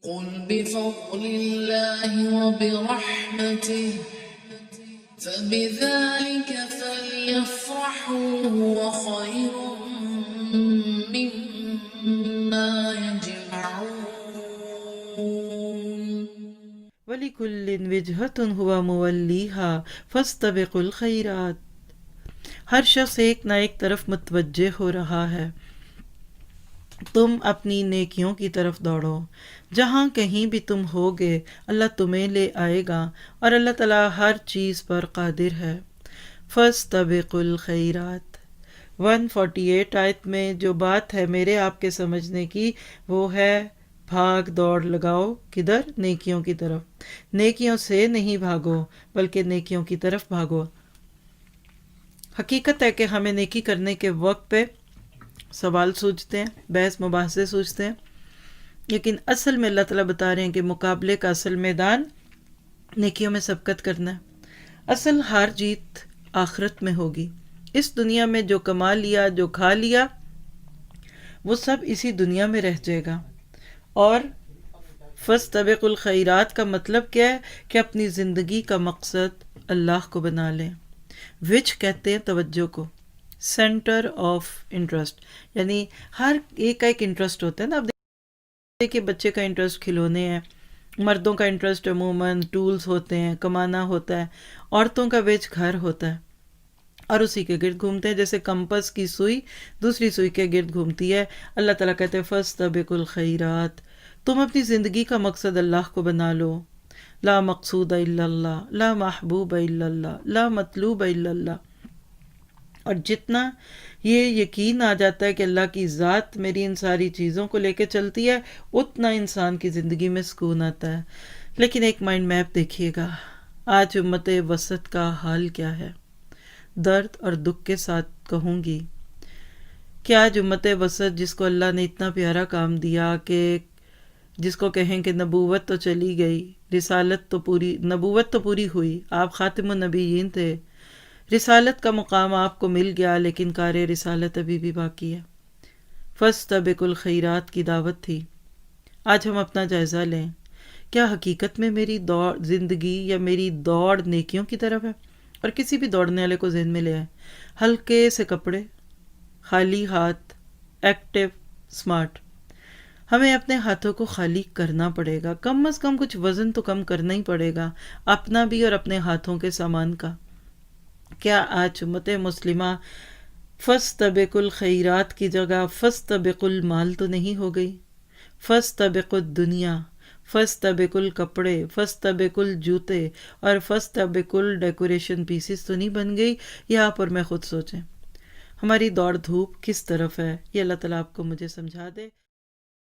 قل بفضل الله وبرحمته فبذلك فليفرحوا هو خير مما يجمعون وَلِكُلٍّ وِجْهَةٌ هُوَ مُوَلِّيهَا فَاسْتَبِقُوا الْخَيْرَاتِ۔ ہر شخص ایک نہ ایک طرف متوجہ ہو رہا ہے، تم اپنی نیکیوں کی طرف دوڑو، جہاں کہیں بھی تم ہوگے اللہ تمہیں لے آئے گا، اور اللہ تعالیٰ ہر چیز پر قادر ہے۔ فَاسْتَبِقُوا الْخَيْرَاتِ 148 آیت میں جو بات ہے میرے آپ کے سمجھنے کی، وہ ہے بھاگ دوڑ لگاؤ کدھر؟ نیکیوں کی طرف۔ نیکیوں سے نہیں بھاگو بلکہ نیکیوں کی طرف بھاگو۔ حقیقت ہے کہ ہمیں نیکی کرنے کے وقت پہ سوال سوچتے ہیں، بحث مباحثے سوچتے ہیں، لیکن اصل میں اللہ تعالیٰ بتا رہے ہیں کہ مقابلے کا اصل میدان نیکیوں میں سبقت کرنا ہے۔ اصل ہار جیت آخرت میں ہوگی۔ اس دنیا میں جو کما لیا، جو کھا لیا، وہ سب اسی دنیا میں رہ جائے گا۔ اور فَاسْتَبِقُوا الْخَيْرَاتِ کا مطلب کیا ہے کہ اپنی زندگی کا مقصد اللہ کو بنا لیں۔ وچ کہتے ہیں توجہ کو، سینٹر آف انٹرسٹ، یعنی ہر ایک کا ایک انٹرسٹ ہوتا ہے نا۔ اب دیکھیں بچے کا انٹرسٹ کھلونے ہیں، مردوں کا انٹرسٹ عموماً ٹولز ہوتے ہیں، کمانا ہوتا ہے، عورتوں کا وچ گھر ہوتا ہے، اور اسی کے گرد گھومتے ہیں، جیسے کمپس کی سوئی دوسری سوئی کے گرد گھومتی ہے۔ اللہ تعالیٰ کہتے ہیں فَاسْتَبِقُوا الْخَيْرَاتِ، تم اپنی زندگی کا مقصد اللہ کو بنا لو۔ لا مقصود الا اللہ، لا محبوب الا اللہ، لا مطلوب الا اللہ۔ اور جتنا یہ یقین آ جاتا ہے کہ اللہ کی ذات میری ان ساری چیزوں کو لے کے چلتی ہے، اتنا انسان کی زندگی میں سکون آتا ہے۔ لیکن ایک مائنڈ میپ دیکھیے گا، آج امت وسط کا حال کیا ہے؟ درد اور دکھ کے ساتھ کہوں گی کہ آج امت وسط جس کو اللہ نے اتنا پیارا کام دیا کہ جس کو کہیں کہ نبوت تو چلی گئی، نبوت تو پوری ہوئی، آپ خاتم النبیین تھے، رسالت کا مقام آپ کو مل گیا، لیکن کار رسالت ابھی بھی باقی ہے۔ فَاسْتَبِقُوا الْخَيْرَاتِ کی دعوت تھی۔ آج ہم اپنا جائزہ لیں، کیا حقیقت میں میری زندگی یا میری دوڑ نیکیوں کی طرف ہے؟ اور کسی بھی دوڑنے والے کو ذہن میں لے آئے، ہلکے سے کپڑے، خالی ہاتھ، ایکٹیو، سمارٹ۔ ہمیں اپنے ہاتھوں کو خالی کرنا پڑے گا، کم از کم کچھ وزن تو کم کرنا ہی پڑے گا، اپنا بھی اور اپنے ہاتھوں کے سامان کا۔ کیا آج امت مسلمہ فَاسْتَبِقُوا الْخَيْرَاتِ کی جگہ فَاسْتَبِقُوا الْمال تو نہیں ہو گئی؟ فَاسْتَبِقُوا الدنیا، فَاسْتَبِقُوا الکپڑے، فَاسْتَبِقُوا الجوتے اور فَاسْتَبِقُوا الڈیکوریشن پیسز تو نہیں بن گئی؟ یہ آپ اور میں خود سوچیں، ہماری دوڑ دھوپ کس طرف ہے؟ یہ اللہ تعالیٰ آپ کو مجھے سمجھا دے۔